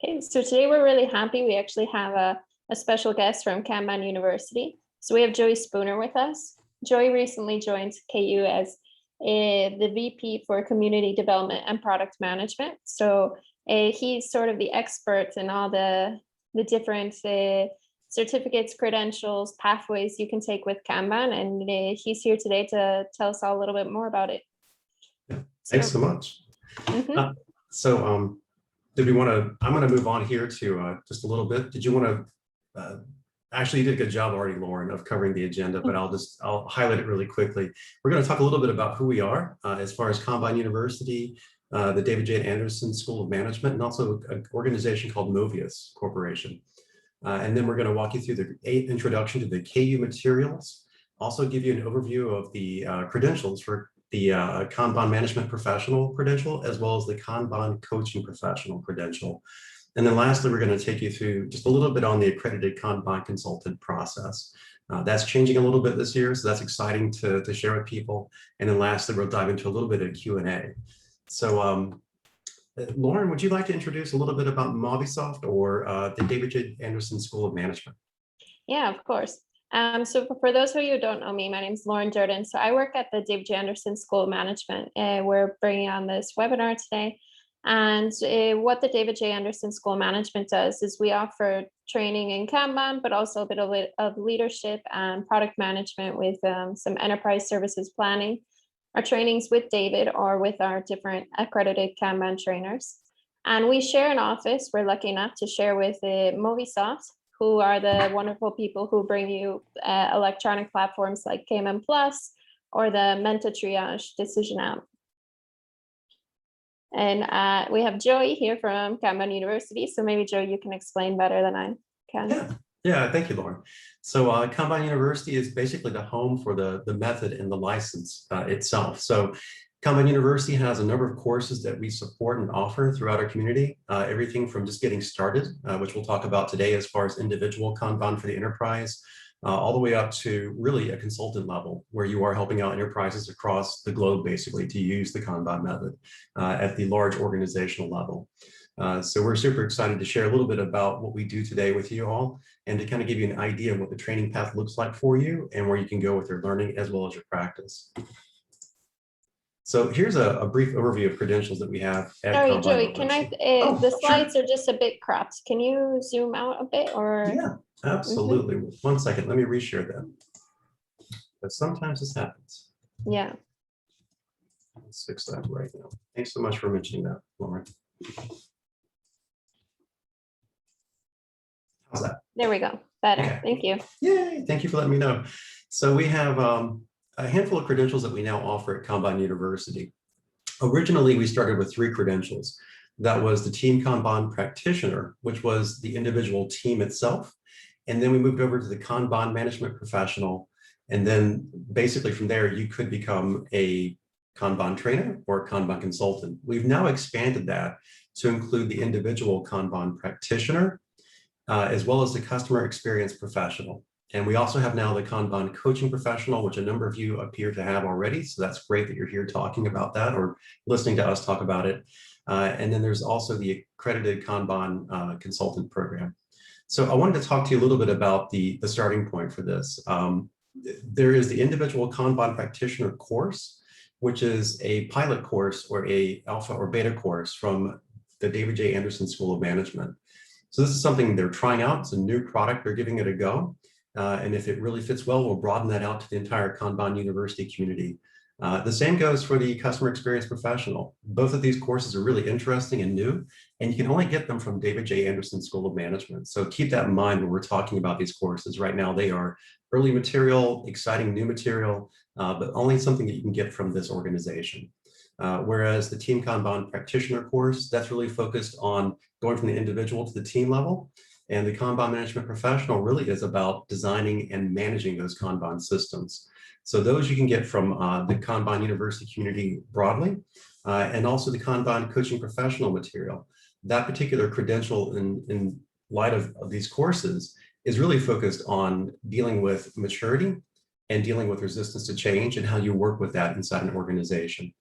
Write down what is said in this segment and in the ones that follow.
Okay, so today we're really happy. We actually have a special guest from Kanban University. So we have Joey Spooner with us. Joey recently joined KU as the VP for Community Development and Product Management. So he's sort of the expert in all the different certificates, credentials, pathways you can take with Kanban. And he's here today to tell us all a little bit more about it. Yeah, thanks so much. Did we want to, I'm going to move on here to just a little bit. Did you want to, actually you did a good job already, Lauren, of covering the agenda, but I'll highlight it really quickly. We're going to talk a little bit about who we are as far as Kanban University, the David J. Anderson School of Management, and also an organization called Movius Corporation. And then we're going to walk you through the introduction to the KU materials, also give you an overview of the credentials for the Kanban Management Professional credential, as well as the Kanban Coaching Professional credential. And then lastly, we're going to take you through just a little bit on the accredited Kanban consultant process. That's changing a little bit this year, so that's exciting to share with people. And then lastly, we'll dive into a little bit of Q&A. So Lauren, would you like to introduce a little bit about Movisoft or the David J. Anderson School of Management? Yeah, of course. So for those of you who don't know me, my name is Lauren Jordan. So I work at the David J. Anderson School of Management. We're bringing on this webinar today. And what the David J. Anderson School of Management does is we offer training in Kanban, but also a bit of leadership and product management with some enterprise services planning. Our trainings with David or with our different accredited Kanban trainers. And we share an office. We're lucky enough to share with Movisoft, who are the wonderful people who bring you electronic platforms like Kanban Plus or the Menta Triage decision app. And we have Joey here from Kanban University. So maybe Joey, you can explain better than I can. Yeah, thank you, Lauren. So Kanban University is basically the home for the method and the license itself. So Kanban University has a number of courses that we support and offer throughout our community, everything from just getting started, which we'll talk about today as far as individual Kanban for the enterprise, all the way up to really a consultant level where you are helping out enterprises across the globe basically to use the Kanban method at the large organizational level. So we're super excited to share a little bit about what we do today with you all and to kind of give you an idea of what the training path looks like for you and where you can go with your learning as well as your practice. So here's a brief overview of credentials that we have at Sorry, Joey, can I, the slides are just a bit cropped. Can you zoom out a bit or? Yeah, absolutely. 1 second, let me reshare that. But sometimes this happens. Yeah. Let's fix that right now. Thanks so much for mentioning that, Lauren. How's that? There we go. Better. Okay. Thank you. Yay, thank you for letting me know. So we have a handful of credentials that we now offer at Kanban University. Originally, we started with 3 credentials. That was the Team Kanban Practitioner, which was the individual team itself. And then we moved over to the Kanban Management Professional. And then basically from there, you could become a Kanban trainer or a Kanban consultant. We've now expanded that to include the individual Kanban Practitioner, as well as the Customer Experience Professional. And we also have now the Kanban Coaching Professional, which a number of you appear to have already. So that's great that you're here talking about that or listening to us talk about it. And then there's also the accredited Kanban Consultant Program. So I wanted to talk to you a little bit about the starting point for this. There is the individual Kanban Practitioner course, which is a pilot course or a alpha or beta course from the David J. Anderson School of Management. So this is something they're trying out. It's a new product. They're giving it a go. And if it really fits well, we'll broaden that out to the entire Kanban University community. The same goes for the Customer Experience Professional. Both of these courses are really interesting and new, and you can only get them from David J. Anderson School of Management. So keep that in mind when we're talking about these courses. Right now, they are early material, exciting new material, but only something that you can get from this organization. Whereas the Team Kanban Practitioner course, that's really focused on going from the individual to the team level. And the Kanban Management Professional really is about designing and managing those Kanban systems. So those you can get from the Kanban University community broadly, and also the Kanban Coaching Professional material. That particular credential in light of these courses is really focused on dealing with maturity and dealing with resistance to change and how you work with that inside an organization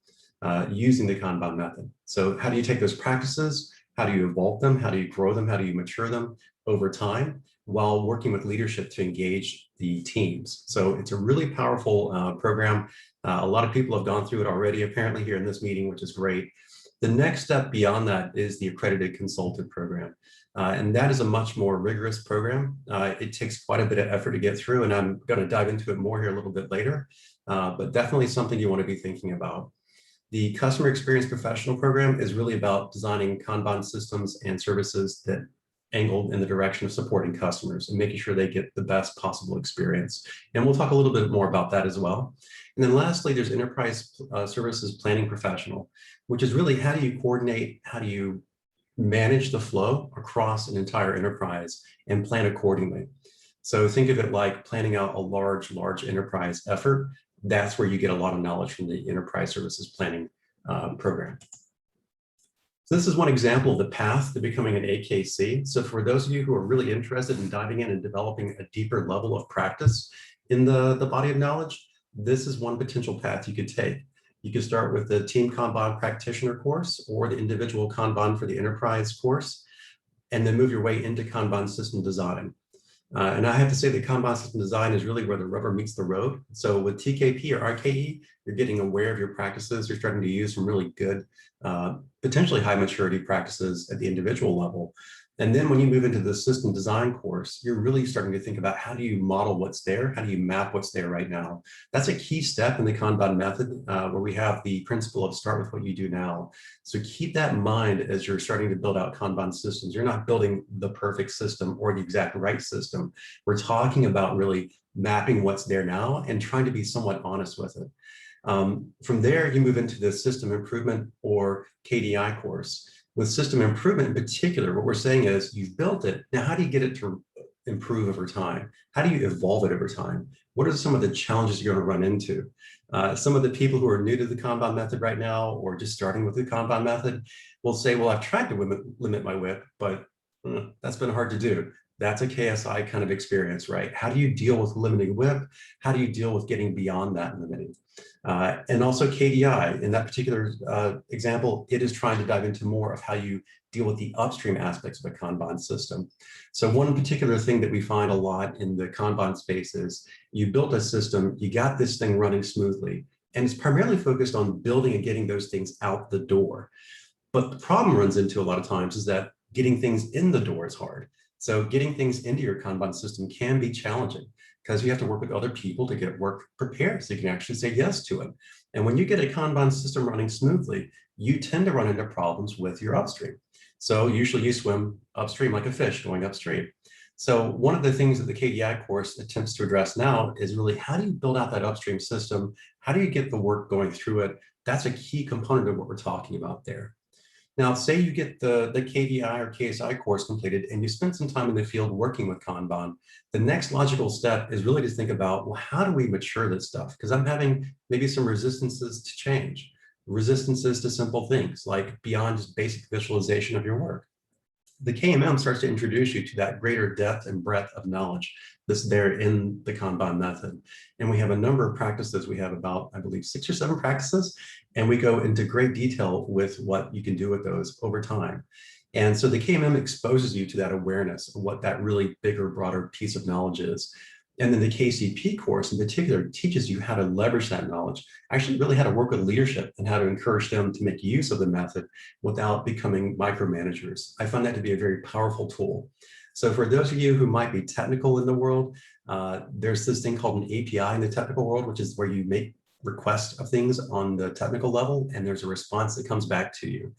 using the Kanban method. So how do you take those practices How do you evolve them? How do you grow them? How do you mature them over time while working with leadership to engage the teams? So it's a really powerful program. A lot of people have gone through it already, apparently, here in this meeting, which is great. The next step beyond that is the accredited consultant program. And that is a much more rigorous program. It takes quite a bit of effort to get through, and I'm going to dive into it more here a little bit later, but definitely something you want to be thinking about. The customer experience professional program is really about designing Kanban systems and services that angled in the direction of supporting customers and making sure they get the best possible experience. And we'll talk a little bit more about that as well. And then lastly, there's enterprise services planning professional, which is really how do you coordinate, how do you manage the flow across an entire enterprise and plan accordingly. So think of it like planning out a large enterprise effort. That's where you get a lot of knowledge from the enterprise services planning program. So this is one example of the path to becoming an AKC. So for those of you who are really interested in diving in and developing a deeper level of practice in the body of knowledge, this is one potential path you could take. You could start with the Team Kanban Practitioner course or the Individual Kanban for the Enterprise course, and then move your way into Kanban System Design. And I have to say that Kanban System Design is really where the rubber meets the road. So with TKP or RKE, you're getting aware of your practices. You're starting to use some really good, potentially high maturity practices at the individual level. And then when you move into the system design course, you're really starting to think about how do you model what's there? How do you map what's there right now? That's a key step in the Kanban method, where we have the principle of start with what you do now. So keep that in mind as you're starting to build out Kanban systems. You're not building the perfect system or the exact right system. We're talking about really mapping what's there now and trying to be somewhat honest with it. From there, you move into the system improvement or KDI course. With system improvement in particular, what we're saying is you've built it. Now, how do you get it to improve over time? How do you evolve it over time? What are some of the challenges you're going to run into? Some of the people who are new to the Kanban method right now, or just starting with the Kanban method, will say, well, I've tried to limit my WIP, but that's been hard to do. That's a KSI kind of experience, right? How do you deal with limiting WIP? How do you deal with getting beyond that limiting? And also KDI, in that particular example, it is trying to dive into more of how you deal with the upstream aspects of a Kanban system. So one particular thing that we find a lot in the Kanban space is you built a system, you got this thing running smoothly, and it's primarily focused on building and getting those things out the door. But the problem runs into a lot of times is that getting things in the door is hard. So getting things into your Kanban system can be challenging because you have to work with other people to get work prepared so you can actually say yes to it. And when you get a Kanban system running smoothly, you tend to run into problems with your upstream. So usually you swim upstream like a fish going upstream. So one of the things that the KDI course attempts to address now is really how do you build out that upstream system? How do you get the work going through it? That's a key component of what we're talking about there. Now, say you get the KDI or KSI course completed and you spend some time in the field working with Kanban, the next logical step is really to think about, well, how do we mature this stuff? Because I'm having maybe some resistances to change, resistances to simple things like beyond just basic visualization of your work. The KMM starts to introduce you to that greater depth and breadth of knowledge that's there in the Kanban method. And we have a number of practices. We have about, I believe, 6 or 7 practices, and we go into great detail with what you can do with those over time. And so the KMM exposes you to that awareness of what that really bigger, broader piece of knowledge is. And then the KCP course in particular teaches you how to leverage that knowledge, actually really how to work with leadership and how to encourage them to make use of the method without becoming micromanagers. I find that to be a very powerful tool. So for those of you who might be technical in the world, there's this thing called an API in the technical world, which is where you make requests of things on the technical level, and there's a response that comes back to you.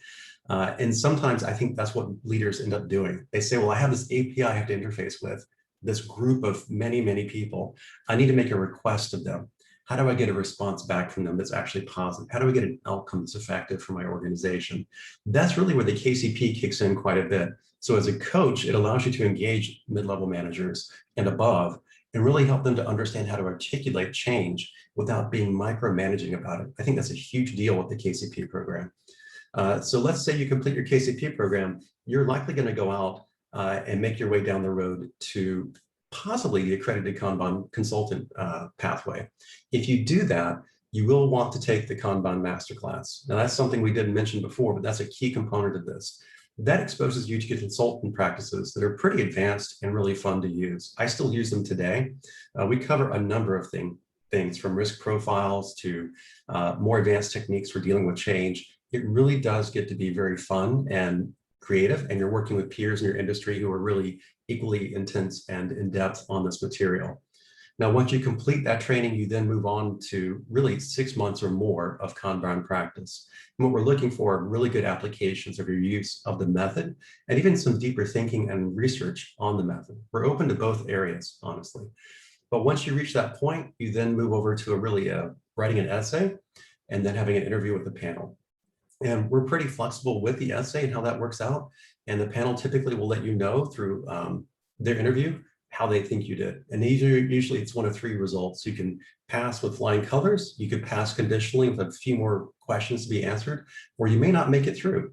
And sometimes I think that's what leaders end up doing. They say, well, I have this API I have to interface with, this group of many, many people. I need to make a request of them. How do I get a response back from them that's actually positive? How do I get an outcome that's effective for my organization? That's really where the KCP kicks in quite a bit. So as a coach, it allows you to engage mid-level managers and above and really help them to understand how to articulate change without being micromanaging about it. I think that's a huge deal with the KCP program. So let's say you complete your KCP program, you're likely going to go out and make your way down the road to possibly the accredited Kanban consultant pathway. If you do that, you will want to take the Kanban masterclass. Now that's something we didn't mention before, but that's a key component of this. that exposes you to consultant practices that are pretty advanced and really fun to use. I still use them today. We cover a number of things from risk profiles to more advanced techniques for dealing with change. It really does get to be very fun and creative, and you're working with peers in your industry who are really equally intense and in-depth on this material. Now, once you complete that training, you then move on to really 6 months or more of Kanban practice. And what we're looking for are really good applications of your use of the method, and even some deeper thinking and research on the method. We're open to both areas, honestly. But once you reach that point, you then move over to writing an essay and then having an interview with the panel. And we're pretty flexible with the essay and how that works out. And the panel typically will let you know through their interview how they think you did. And usually it's one of 3 results. You can pass with flying colors, you could pass conditionally with a few more questions to be answered, or you may not make it through.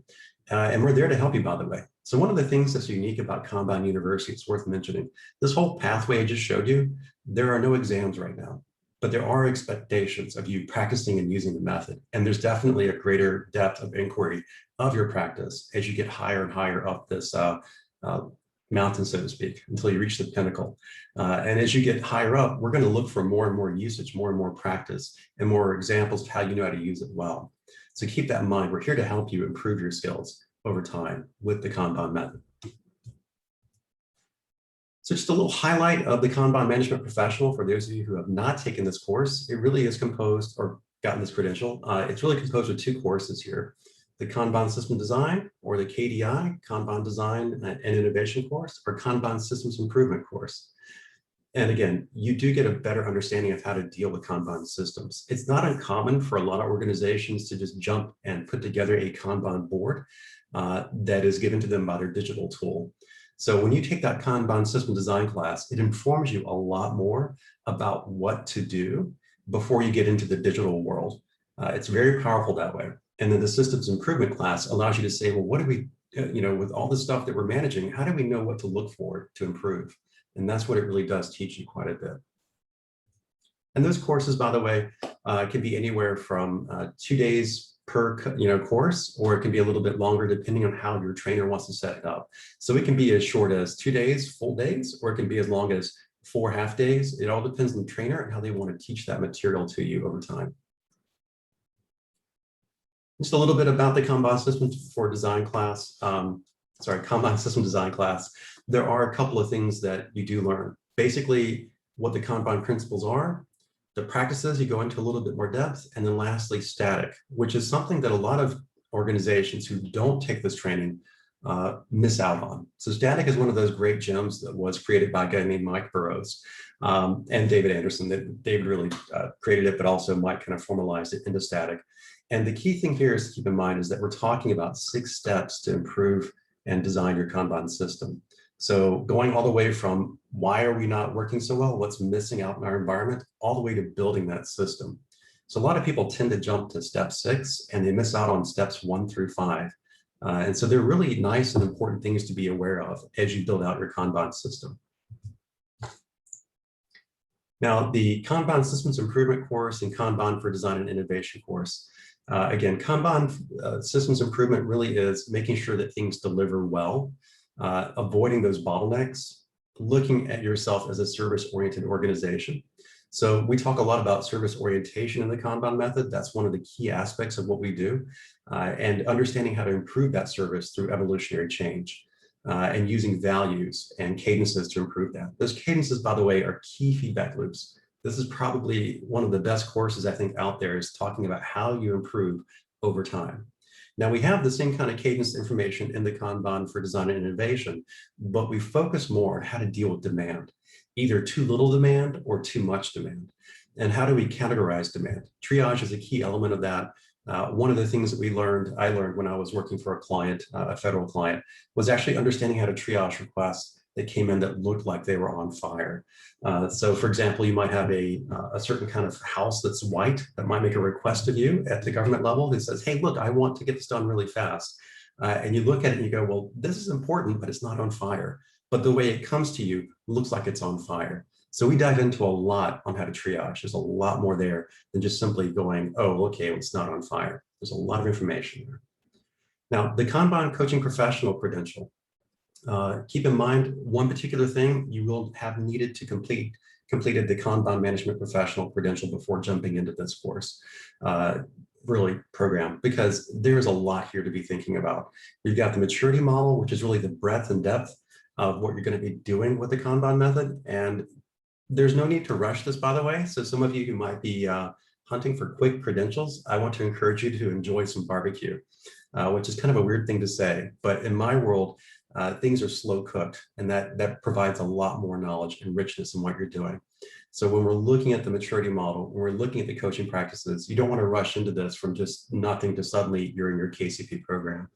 And we're there to help you, by the way. So one of the things that's unique about Kanban University, it's worth mentioning, this whole pathway I just showed you, there are no exams right now, but there are expectations of you practicing and using the method. And there's definitely a greater depth of inquiry of your practice as you get higher and higher up this mountain, so to speak, until you reach the pinnacle. And as you get higher up, we're going to look for more and more usage, more and more practice, and more examples of how you know how to use it well. So keep that in mind. We're here to help you improve your skills over time with the Kanban method. So just a little highlight of the Kanban Management Professional for those of you who have not taken this course. It really is composed, or gotten this credential, it's really composed of 2 courses here. The Kanban System Design, or the KDI, Kanban Design and Innovation course, or Kanban Systems Improvement course. And again, you do get a better understanding of how to deal with Kanban systems. It's not uncommon for a lot of organizations to just jump and put together a Kanban board that is given to them by their digital tool. So when you take that Kanban System Design class, it informs you a lot more about what to do before you get into the digital world. It's very powerful that way. And then the Systems Improvement class allows you to say, well, what do we, with all the stuff that we're managing, how do we know what to look for to improve? And that's what it really does teach you quite a bit. And those courses, by the way, can be anywhere from 2 days per course, or it can be a little bit longer depending on how your trainer wants to set it up. So it can be as short as 2 days, full days, or it can be as long as 4 half days. It all depends on the trainer and how they want to teach that material to you over time. Just a little bit about the Kanban Systems for Design class. Kanban System Design class. There are a couple of things that you do learn. Basically, what the Kanban principles are, the practices you go into a little bit more depth, and then lastly, static, which is something that a lot of organizations who don't take this training miss out on. So static is one of those great gems that was created by a guy named Mike Burrows and David Anderson. David really created it, but also Mike kind of formalized it into static. And the key thing here is to keep in mind is that we're talking about 6 steps to improve and design your Kanban system. So going all the way from why are we not working so well, what's missing out in our environment, all the way to building that system. So a lot of people tend to jump to step 6 and they miss out on steps 1 through 5. And so they're really nice and important things to be aware of as you build out your Kanban system. Now, the Kanban Systems Improvement course and Kanban for Design and Innovation course. Again, Kanban Systems Improvement really is making sure that things deliver well, avoiding those bottlenecks, looking at yourself as a service-oriented organization. So we talk a lot about service orientation in the Kanban method. That's one of the key aspects of what we do, and understanding how to improve that service through evolutionary change and using values and cadences to improve that. Those cadences, by the way, are key feedback loops. This is probably one of the best courses I think out there, is talking about how you improve over time. Now we have the same kind of cadence information in the Kanban for Design and Innovation, but we focus more on how to deal with demand, either too little demand or too much demand. And how do we categorize demand? Triage is a key element of that. One of the things that I learned when I was working for a client, a federal client, was actually understanding how to triage requests that came in that looked like they were on fire. So for example, you might have a certain kind of house that's white that might make a request of you at the government level that says, hey, look, I want to get this done really fast. And you look at it and you go, well, this is important, but it's not on fire. But the way it comes to you looks like it's on fire. So we dive into a lot on how to triage. There's a lot more there than just simply going, oh, okay, well, it's not on fire. There's a lot of information there. Now, the Kanban Coaching Professional Credential. Keep in mind one particular thing you will have needed to completed the Kanban Management Professional Credential before jumping into this course, really program, because there's a lot here to be thinking about. You've got the maturity model, which is really the breadth and depth of what you're going to be doing with the Kanban method. And there's no need to rush this, by the way. So some of you who might be hunting for quick credentials, I want to encourage you to enjoy some barbecue, which is kind of a weird thing to say, but in my world, things are slow cooked, and that provides a lot more knowledge and richness in what you're doing. So when we're looking at the maturity model, when we're looking at the coaching practices, you don't want to rush into this from just nothing to suddenly you're in your KCP program,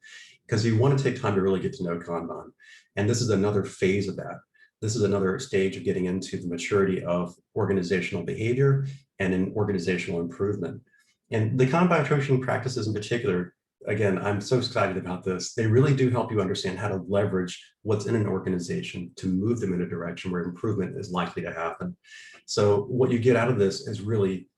because you want to take time to really get to know Kanban. And this is another phase of that. This is another stage of getting into the maturity of organizational behavior and in organizational improvement. And the Kanban coaching practices in particular, again, I'm so excited about this. They really do help you understand how to leverage what's in an organization to move them in a direction where improvement is likely to happen. So what you get out of this is really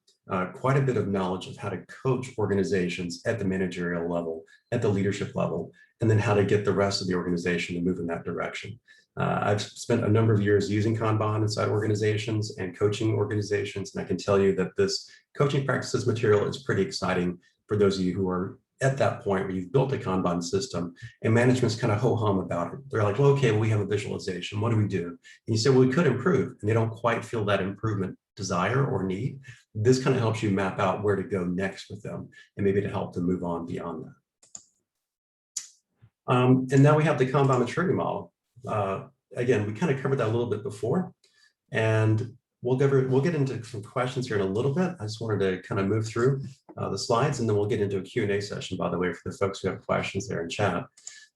quite a bit of knowledge of how to coach organizations at the managerial level, at the leadership level, and then how to get the rest of the organization to move in that direction. I've spent a number of years using Kanban inside organizations and coaching organizations, and I can tell you that this coaching practices material is pretty exciting for those of you who are at that point where you've built a Kanban system and management's kind of ho-hum about it. They're like, well, okay, well, we have a visualization. What do we do? And you say, well, we could improve, and they don't quite feel that improvement desire or need. This kind of helps you map out where to go next with them and maybe to help them move on beyond that. And now we have the Kanban maturity model. Again, we kind of covered that a little bit before, and we'll get into some questions here in a little bit. I just wanted to kind of move through the slides, and then we'll get into a Q&A session, by the way, for the folks who have questions there in chat.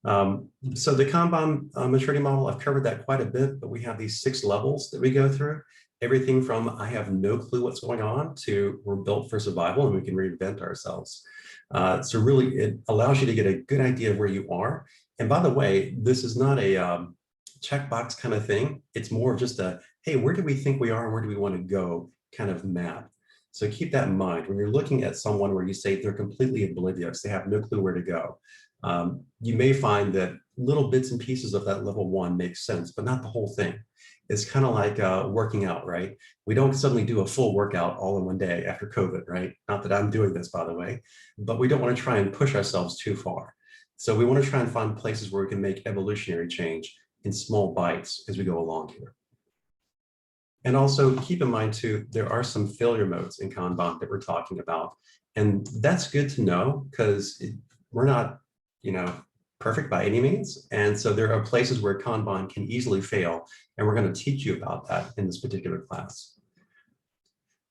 So the Kanban maturity model, I've covered that quite a bit, but we have these 6 levels that we go through. Everything from I have no clue what's going on to we're built for survival and we can reinvent ourselves. So really, it allows you to get a good idea of where you are. And by the way, this is not a checkbox kind of thing. It's more of just a, hey, where do we think we are and where do we want to go kind of map. So keep that in mind when you're looking at someone where you say they're completely oblivious, they have no clue where to go. You may find that little bits and pieces of that level 1 make sense, but not the whole thing. It's kind of like working out, right? We don't suddenly do a full workout all in one day after COVID, right? Not that I'm doing this, by the way, but we don't want to try and push ourselves too far. So we want to try and find places where we can make evolutionary change in small bites as we go along here. And also keep in mind too, there are some failure modes in Kanban that we're talking about. And that's good to know because we're not, perfect by any means. And so there are places where Kanban can easily fail. And we're going to teach you about that in this particular class.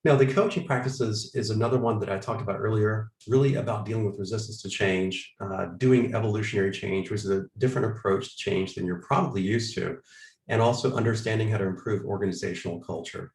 Now, the coaching practices is another one that I talked about earlier, really about dealing with resistance to change, doing evolutionary change, which is a different approach to change than you're probably used to, and also understanding how to improve organizational culture.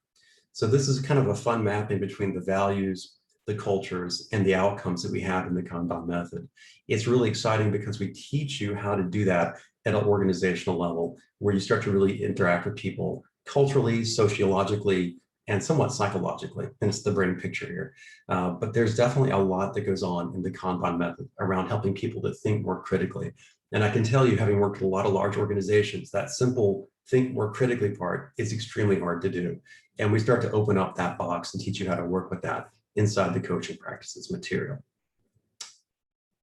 So this is kind of a fun mapping between the values, the cultures, and the outcomes that we have in the Kanban method. It's really exciting because we teach you how to do that at an organizational level, where you start to really interact with people culturally, sociologically, and somewhat psychologically, hence the brain picture here. But there's definitely a lot that goes on in the Kanban method around helping people to think more critically. And I can tell you, having worked with a lot of large organizations, that simple think more critically part is extremely hard to do. And we start to open up that box and teach you how to work with that inside the coaching practices material.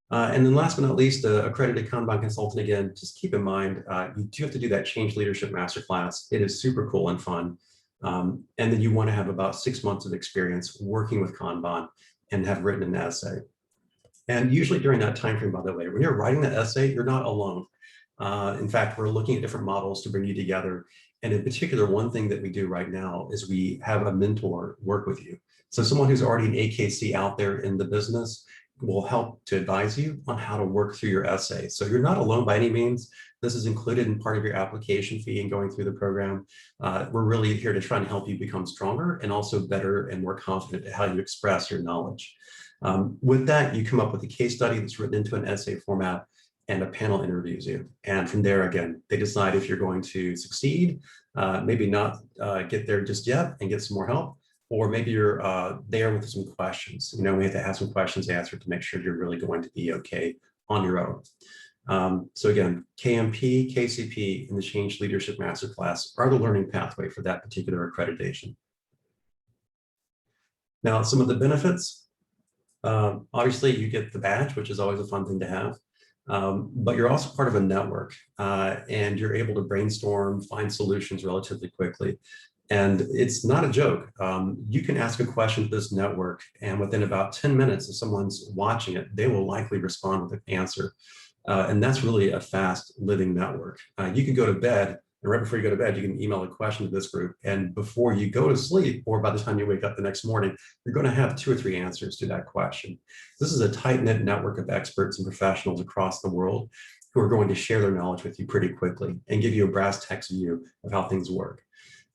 And then last but not least, accredited Kanban consultant, again, just keep in mind, you do have to do that change leadership masterclass. It is super cool and fun. And then you want to have about 6 months of experience working with Kanban and have written an essay. And usually during that time frame, by the way, when you're writing the essay, you're not alone. In fact, we're looking at different models to bring you together. And in particular, one thing that we do right now is we have a mentor work with you. So someone who's already an AKC out there in the business will help to advise you on how to work through your essay. So you're not alone by any means. This is included in part of your application fee and going through the program. We're really here to try and help you become stronger and also better and more confident at how you express your knowledge. With that, you come up with a case study that's written into an essay format, and a panel interviews you. And from there, again, they decide if you're going to succeed, maybe not get there just yet and get some more help, or maybe you're there with some questions. We have to have some questions answered to make sure you're really going to be okay on your own. So again, KMP, KCP, and the Change Leadership Masterclass are the learning pathway for that particular accreditation. Now, some of the benefits, obviously you get the badge, which is always a fun thing to have, but you're also part of a network and you're able to brainstorm, find solutions relatively quickly. And it's not a joke. You can ask a question to this network, and within about 10 minutes, if someone's watching it, they will likely respond with an answer. And that's really a fast living network. You can go to bed, and right before you go to bed, you can email a question to this group. And before you go to sleep, or by the time you wake up the next morning, you're going to have 2 or 3 answers to that question. This is a tight-knit network of experts and professionals across the world who are going to share their knowledge with you pretty quickly and give you a brass tacks view of how things work.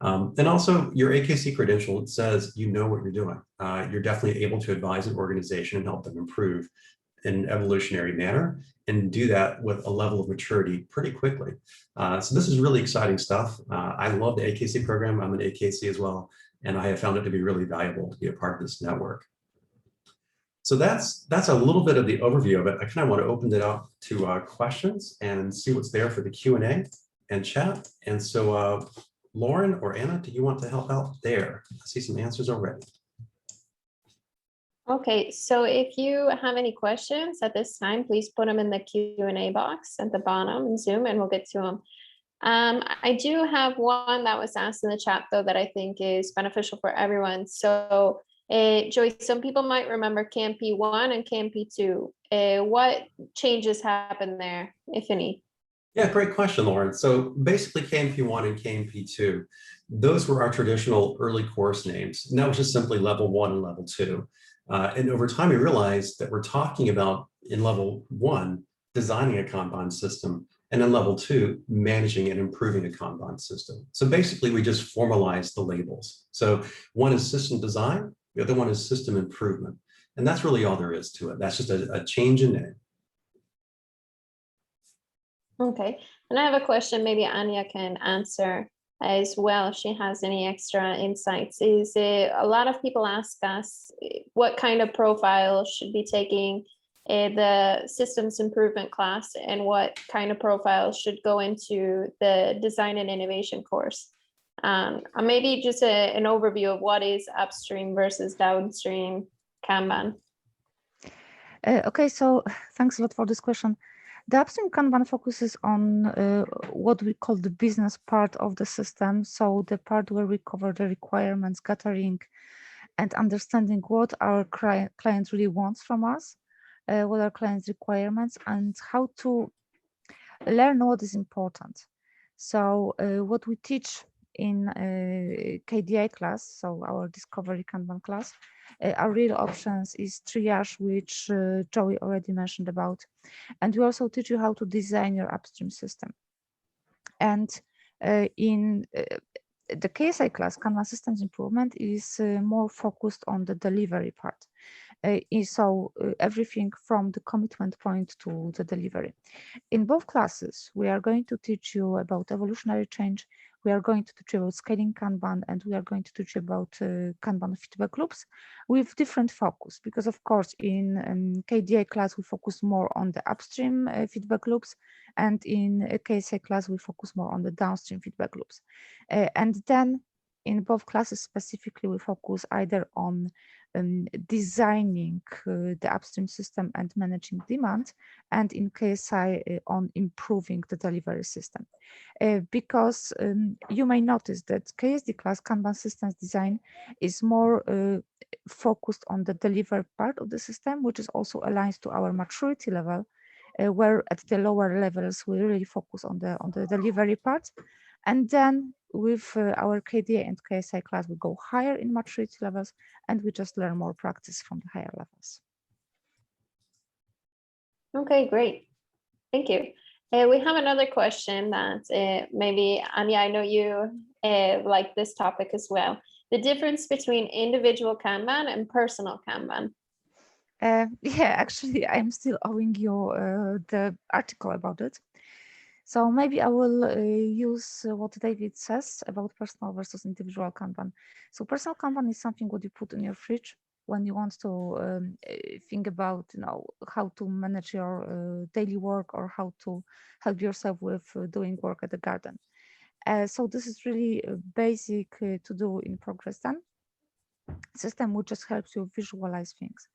And also your AKC credential says you know what you're doing. You're definitely able to advise an organization and help them improve in an evolutionary manner, and do that with a level of maturity pretty quickly. So this is really exciting stuff. I love the AKC program. I'm an AKC as well, and I have found it to be really valuable to be a part of this network. So that's a little bit of the overview of it. I kind of want to open it up to questions and see what's there for the Q&A and chat. And so Lauren or Anna, do you want to help out there? I see some answers already. Okay, so if you have any questions at this time, please put them in the Q&A box at the bottom in Zoom and we'll get to them. I do have one that was asked in the chat though that I think is beneficial for everyone. So Joy, some people might remember KMP 1 and KMP 2. What changes happened there, if any? Yeah, great question, Lauren. So basically KMP 1 and KMP 2, those were our traditional early course names. And that was just simply level 1 and level 2. And over time, we realized that we're talking about in level 1, designing a Kanban system, and in level 2, managing and improving a Kanban system. So basically, we just formalized the labels. So one is system design, the other one is system improvement. And that's really all there is to it. That's just a change in name. Okay, and I have a question maybe Anya can answer as well if she has any extra insights. Is a lot of people ask us what kind of profile should be taking the systems improvement class and what kind of profile should go into the design and innovation course. Maybe just an overview of what is upstream versus downstream Kanban. Okay, so thanks a lot for this question. The upstream Kanban focuses on what we call the business part of the system. So the part where we cover the requirements, gathering and understanding what our client really wants from us, what our client's requirements, and how to learn what is important. So what we teach in KDI class, so our Discovery Kanban class, our real options is triage, which Joey already mentioned about. And we also teach you how to design your upstream system. And in the KSI class, Kanban Systems Improvement is more focused on the delivery part. So everything from the commitment point to the delivery. In both classes, we are going to teach you about evolutionary change. We are going to teach you about scaling Kanban, and we are going to teach you about Kanban feedback loops with different focus. Because of course, in KDA class, we focus more on the upstream feedback loops, and in KSA class, we focus more on the downstream feedback loops. And then in both classes specifically, we focus either on designing the upstream system and managing demand, and in KSI on improving the delivery system. Because you may notice that KSD class, Kanban Systems Design, is more focused on the delivery part of the system, which is also aligns to our maturity level, where at the lower levels, we really focus on the delivery part. And then with our KDA and KSI class, we go higher in maturity levels, and we just learn more practice from the higher levels. Okay, great. Thank you. We have another question that maybe, Anya, I know you like this topic as well. The difference between individual Kanban and personal Kanban. Yeah, actually, I'm still owing you the article about it. So maybe I will use what David says about personal versus individual Kanban. So personal Kanban is something what you put in your fridge. when you want to think about, how to manage your daily work or how to help yourself with doing work at the garden. So this is really basic to do in progress done system, which just helps you visualize things.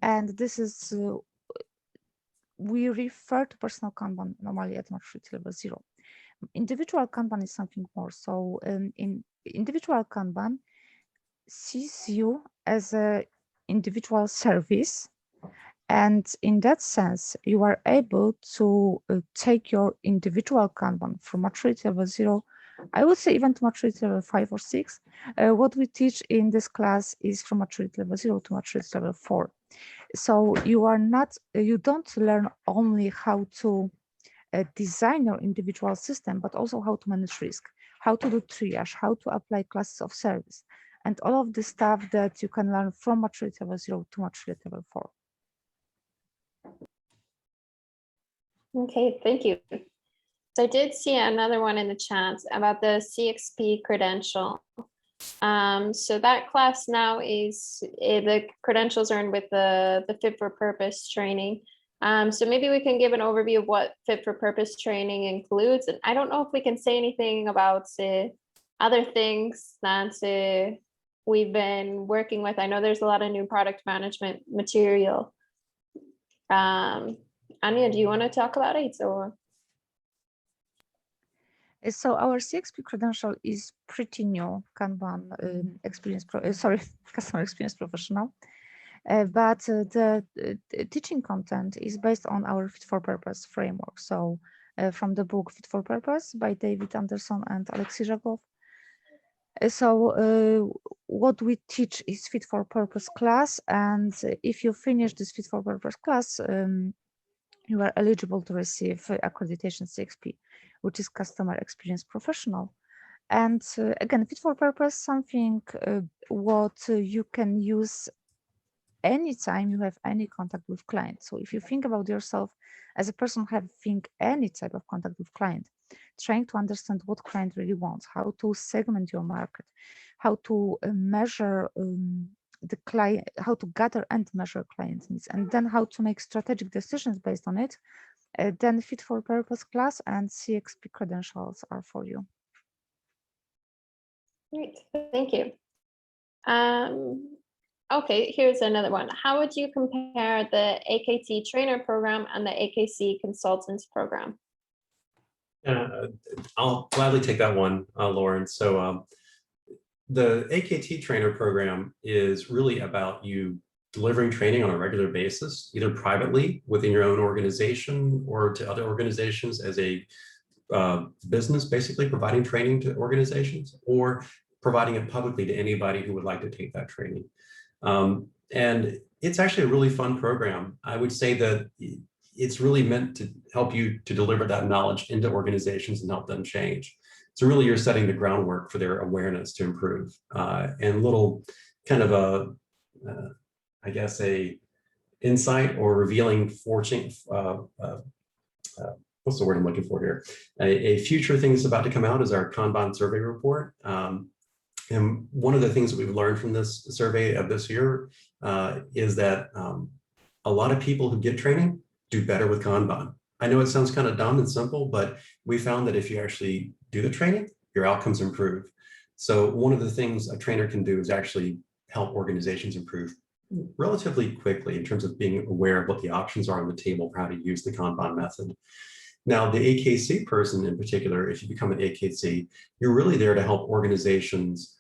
And this is we refer to personal Kanban normally at maturity level 0. Individual Kanban is something more. So in individual Kanban sees you as a individual service, and in that sense you are able to take your individual Kanban from maturity level 0, I would say even to maturity level 5 or 6. What we teach in this class is from maturity level 0 to maturity level 4. So you don't learn only how to design your individual system, but also how to manage risk, how to do triage, how to apply classes of service, and all of the stuff that you can learn from maturity level 0 to maturity level 4. Okay, thank you. So I did see another one in the chat about the CXP credential. So that class now is the credentials earned with the fit for purpose training. So maybe we can give an overview of what fit for purpose training includes. And I don't know if we can say anything about other things that we've been working with. I know there's a lot of new product management material. Anya, do you want to talk about it? Or? So our CXP credential is pretty new, Kanban customer experience professional. But the teaching content is based on our fit for purpose framework. So from the book Fit for Purpose by David Anderson and Alexei Zhagov. So what we teach is fit for purpose class. And if you finish this fit for purpose class, you are eligible to receive accreditation CXP, which is customer experience professional. And again, fit for purpose, something what you can use anytime you have any contact with clients. So if you think about yourself as a person having any type of contact with client, trying to understand what client really wants, how to segment your market, how to measure the client, how to gather and measure client needs, and then how to make strategic decisions based on it, then fit for purpose class and CXP credentials are for you. Great, thank you. Okay, here's another one. How would you compare the AKT trainer program and the AKC consultants program? I'll gladly take that one, Lauren. So the AKT trainer program is really about you delivering training on a regular basis, either privately within your own organization or to other organizations as a business, basically providing training to organizations, or providing it publicly to anybody who would like to take that training. And it's actually a really fun program. I would say that it's really meant to help you to deliver that knowledge into organizations and help them change. So really you're setting the groundwork for their awareness to improve. And little kind of I guess a insight or revealing fortune, what's the word I'm looking for here? A future thing that's about to come out is our Kanban survey report. And one of the things that we've learned from this survey of this year is that a lot of people who get training do better with Kanban. I know it sounds kind of dumb and simple, but we found that if you actually do the training, your outcomes improve. So one of the things a trainer can do is actually help organizations improve relatively quickly in terms of being aware of what the options are on the table for how to use the Kanban method. Now, the AKC person in particular, if you become an AKC, you're really there to help organizations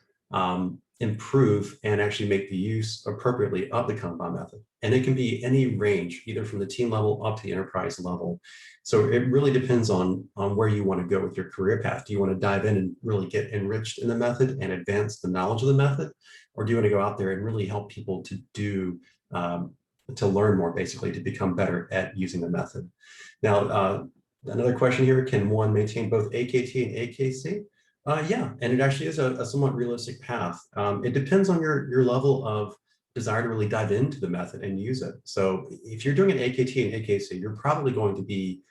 improve and actually make the use appropriately of the Kanban method. And it can be any range, either from the team level up to the enterprise level. So it really depends on where you want to go with your career path. Do you want to dive in and really get enriched in the method and advance the knowledge of the method? Or do you want to go out there and really help people to do, to learn more, basically, to become better at using the method? Now, another question here, can one maintain both AKT and AKC? Yeah, and it actually is a somewhat realistic path. It depends on your level of desire to really dive into the method and use it. So if you're doing an AKT and AKC, you're probably going to be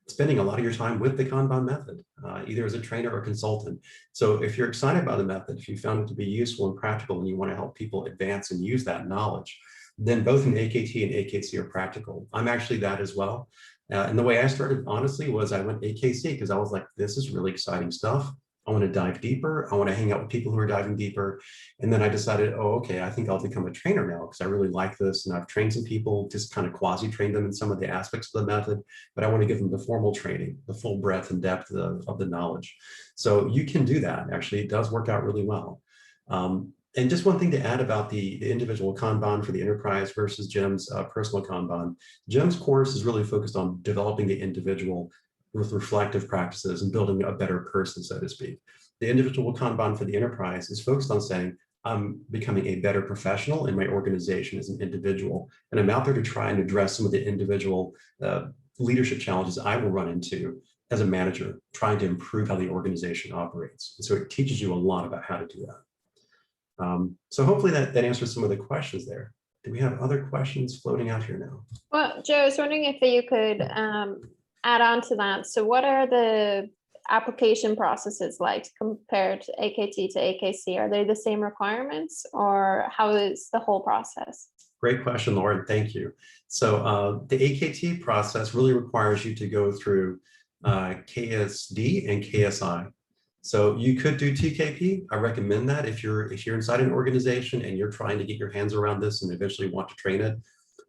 spending a lot of your time with the Kanban method, either as a trainer or consultant. So if you're excited by the method, if you found it to be useful and practical and you want to help people advance and use that knowledge, then both an AKT and AKC are practical. I'm actually that as well. And the way I started, honestly, was I went AKC because I was like, this is really exciting stuff. I want to dive deeper. I want to hang out with people who are diving deeper. And then I decided, oh, okay, I think I'll become a trainer now because I really like this. And I've trained some people, just kind of quasi-trained them in some of the aspects of the method, but I want to give them the formal training, the full breadth and depth of the knowledge. So you can do that. Actually, it does work out really well. And just one thing to add about the individual Kanban for the enterprise versus Jim's personal Kanban. Jim's course is really focused on developing the individual with reflective practices and building a better person, so to speak. The individual Kanban for the enterprise is focused on saying, I'm becoming a better professional in my organization as an individual, and I'm out there to try and address some of the individual leadership challenges I will run into as a manager, trying to improve how the organization operates. And so it teaches you a lot about how to do that. So hopefully that answers some of the questions there. Do we have other questions floating out here now? Well, Joe, I was wondering if you could add on to that. So what are the application processes like compared to AKT to AKC? Are they the same requirements, or how is the whole process? Great question, Lauren. Thank you. So the AKT process really requires you to go through KSD and KSI. So you could do TKP. I recommend that if you're inside an organization and you're trying to get your hands around this and eventually want to train it.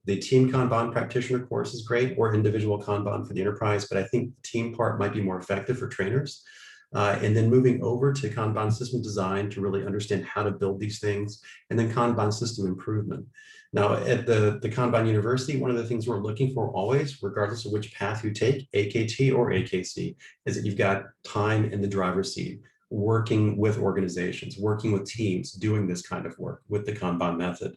The team Kanban practitioner course is great, or individual Kanban for the enterprise, but I think the team part might be more effective for trainers. And then moving over to Kanban system design to really understand how to build these things, and then Kanban system improvement. Now at the Kanban University, one of the things we're looking for always, regardless of which path you take, AKT or AKC, is that you've got time in the driver's seat, working with organizations, working with teams, doing this kind of work with the Kanban method.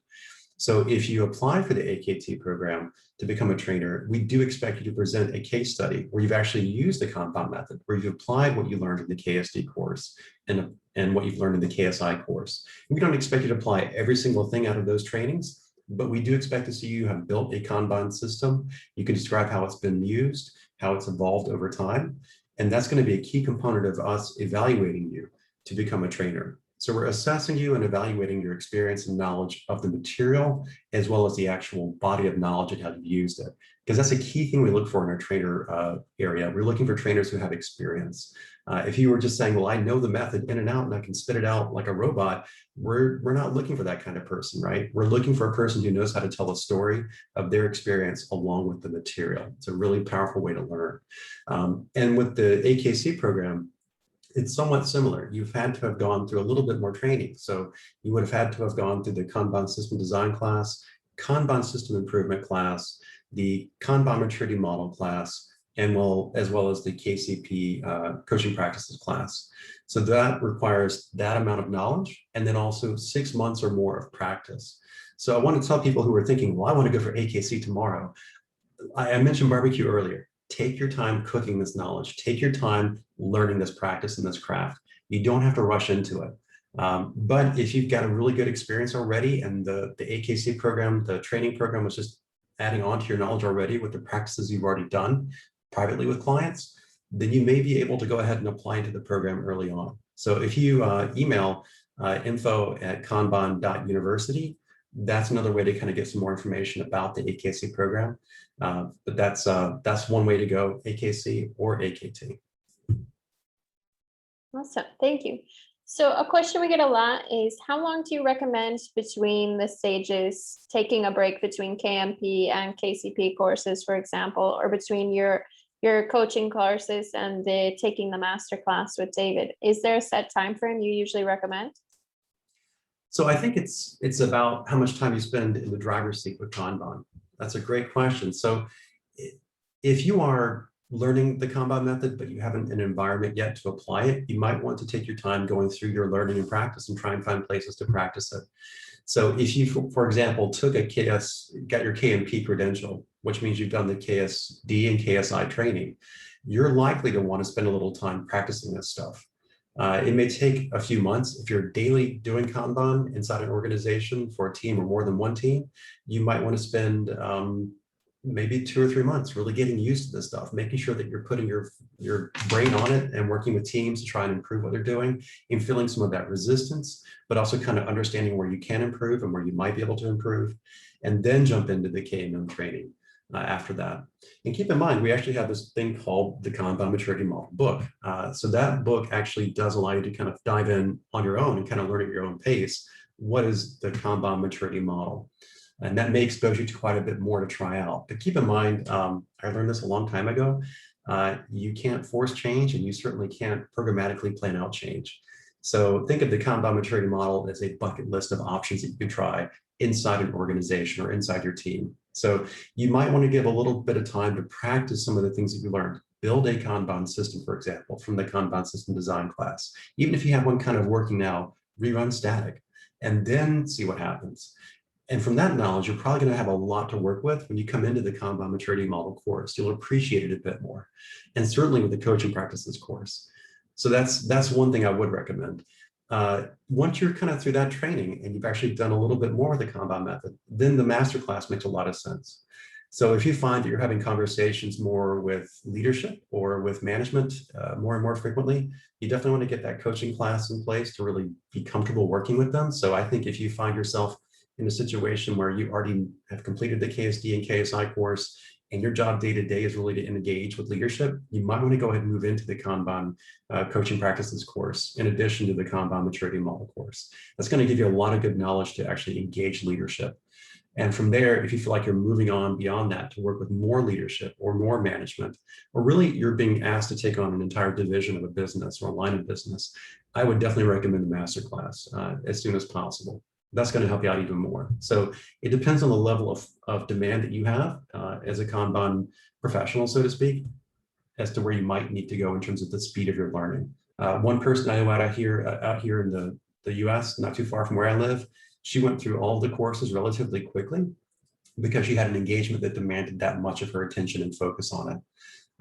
So if you apply for the AKT program to become a trainer, we do expect you to present a case study where you've actually used the Kanban method, where you've applied what you learned in the KSD course and what you've learned in the KSI course. We don't expect you to apply every single thing out of those trainings, but we do expect to see you have built a Kanban system. You can describe how it's been used, how it's evolved over time. And that's going to be a key component of us evaluating you to become a trainer. So we're assessing you and evaluating your experience and knowledge of the material, as well as the actual body of knowledge and how you've used it. Because that's a key thing we look for in our trainer area. We're looking for trainers who have experience. If you were just saying, well, I know the method in and out and I can spit it out like a robot, we're not looking for that kind of person, right? We're looking for a person who knows how to tell a story of their experience along with the material. It's a really powerful way to learn. And with the AKC program, it's somewhat similar. You've had to have gone through a little bit more training. So you would have had to have gone through the Kanban system design class, Kanban system improvement class, the Kanban maturity model class, and as well as the KCP coaching practices class. So that requires that amount of knowledge, and then also 6 months or more of practice. So I want to tell people who are thinking, well, I want to go for AKC tomorrow. I mentioned barbecue earlier. Take your time cooking this knowledge. Take your time learning this practice and this craft. You don't have to rush into it. But if you've got a really good experience already, and the AKC program, the training program was just adding on to your knowledge already with the practices you've already done privately with clients, then you may be able to go ahead and apply into the program early on. So if you email info@kanban.university, that's another way to kind of get some more information about the AKC program. But that's one way to go, AKC or AKT. Awesome, thank you. So a question we get a lot is, how long do you recommend between the stages, taking a break between KMP and KCP courses, for example, or between your coaching courses and taking the master class with David? Is there a set time frame you usually recommend? So I think it's about how much time you spend in the driver's seat with Kanban. That's a great question. So if you are learning the Kanban method, but you haven't an environment yet to apply it, you might want to take your time going through your learning and practice and try and find places to practice it. So if you, for example, got your KMP credential, which means you've done the KSD and KSI training, you're likely to want to spend a little time practicing this stuff. It may take a few months. If you're daily doing Kanban inside an organization for a team or more than one team, you might want to spend maybe 2 or 3 months, really getting used to this stuff, making sure that you're putting your brain on it and working with teams to try and improve what they're doing, and feeling some of that resistance, but also kind of understanding where you can improve and where you might be able to improve, and then jump into the KMM training after that. And keep in mind, we actually have this thing called the Kanban Maturity Model book. So that book actually does allow you to kind of dive in on your own and kind of learn at your own pace. What is the Kanban Maturity Model? And that may expose you to quite a bit more to try out. But keep in mind, I learned this a long time ago, you can't force change, and you certainly can't programmatically plan out change. So think of the Kanban Maturity Model as a bucket list of options that you can try inside an organization or inside your team. So you might want to give a little bit of time to practice some of the things that you learned. Build a Kanban system, for example, from the Kanban system design class. Even if you have one kind of working now, rerun static, and then see what happens. And from that knowledge, you're probably going to have a lot to work with when you come into the Kanban Maturity Model course. You'll appreciate it a bit more, and certainly with the coaching practices course. So that's one thing I would recommend. Once you're kind of through that training and you've actually done a little bit more with the Kanban method, then the masterclass makes a lot of sense. So if you find that you're having conversations more with leadership or with management more and more frequently, you definitely want to get that coaching class in place to really be comfortable working with them. So I think if you find yourself in a situation where you already have completed the KSD and KSI course, and your job day to day is really to engage with leadership, you might want to go ahead and move into the Kanban coaching practices course, in addition to the Kanban maturity model course. That's going to give you a lot of good knowledge to actually engage leadership. And from there, if you feel like you're moving on beyond that to work with more leadership or more management, or really you're being asked to take on an entire division of a business or a line of business, I would definitely recommend the masterclass as soon as possible. That's going to help you out even more. So it depends on the level of demand that you have as a Kanban professional, so to speak, as to where you might need to go in terms of the speed of your learning. One person I know out here in the US, not too far from where I live, she went through all the courses relatively quickly because she had an engagement that demanded that much of her attention and focus on it.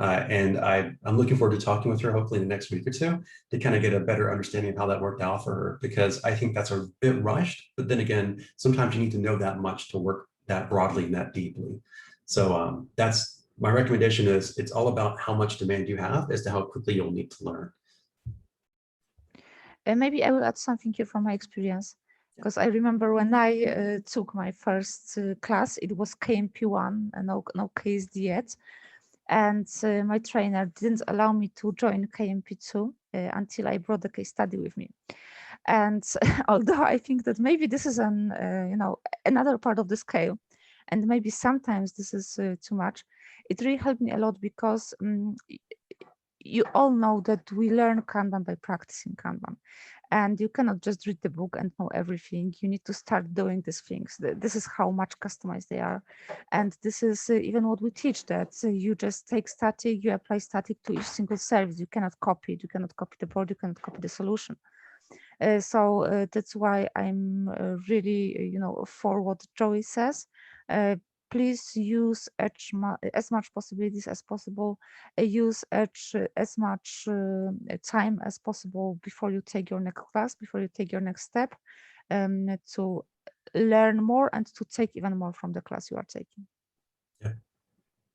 And I'm looking forward to talking with her hopefully in the next week or two to kind of get a better understanding of how that worked out for her, because I think that's a bit rushed, but then again, sometimes you need to know that much to work that broadly and that deeply. So that's my recommendation. Is it's all about how much demand you have as to how quickly you'll need to learn. And maybe I will add something here from my experience, because I remember when I took my first class, it was KMP1 and no KSD yet. And my trainer didn't allow me to join KMP2 until I brought the case study with me. And although I think that maybe this is another part of the scale, and maybe sometimes this is too much, it really helped me a lot, because you all know that we learn Kanban by practicing Kanban. And you cannot just read the book and know everything. You need to start doing these things. This is how much customized they are. And this is even what we teach, that you just take static, you apply static to each single service. You cannot copy it. You cannot copy the board. You cannot copy the solution. So that's why I'm really, for what Joey says. Please use as much possibilities as possible. Use as much time as possible before you take your next class, before you take your next step, to learn more and to take even more from the class you are taking.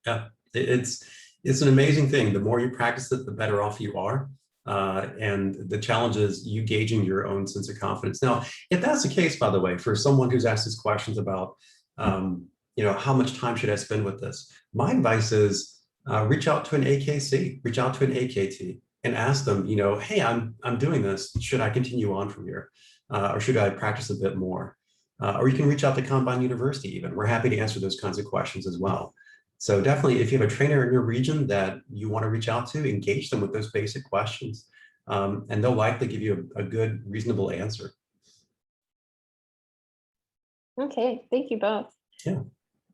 Yeah, it's an amazing thing. The more you practice it, the better off you are. And the challenge is you gauging your own sense of confidence. Now, if that's the case, by the way, for someone who's asked these questions about how much time should I spend with this? My advice is reach out to an AKC, reach out to an AKT, and ask them, hey, I'm doing this. Should I continue on from here? Or should I practice a bit more? Or you can reach out to Kanban University even. We're happy to answer those kinds of questions as well. So definitely, if you have a trainer in your region that you want to reach out to, engage them with those basic questions, and they'll likely give you a good, reasonable answer. Okay, thank you both. Yeah.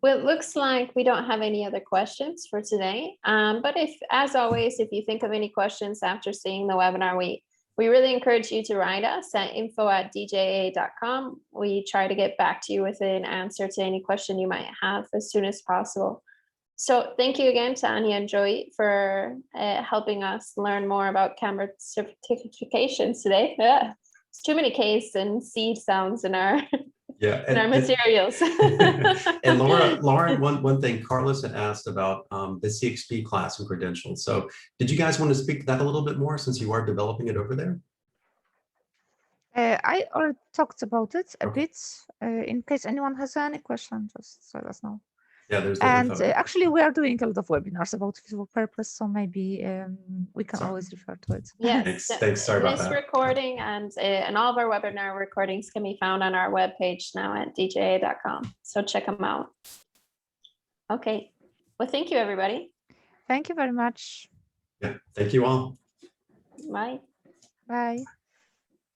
Well, it looks like we don't have any other questions for today. But as always, if you think of any questions after seeing the webinar, we really encourage you to write us at info@dja.com. We try to get back to you with an answer to any question you might have as soon as possible. So thank you again to Anya and Joey for helping us learn more about Kanban certifications today. Yeah. It's too many K's and C sounds in our Yeah. in our materials. And Lauren, one thing, Carlos had asked about the CXP class and credentials. So did you guys want to speak to that a little bit more since you are developing it over there? I already talked about it a Okay. bit. In case anyone has any question, just let us know. Yeah, there's the And info. actually, we are doing a lot of webinars about fit for purpose, so maybe we can always refer to it. Yes, Thanks. Sorry about this that. recording and all of our webinar recordings can be found on our webpage now at dja.com. So check them out. Okay. Well, thank you, everybody. Thank you very much. Yeah, thank you all. Bye. Bye.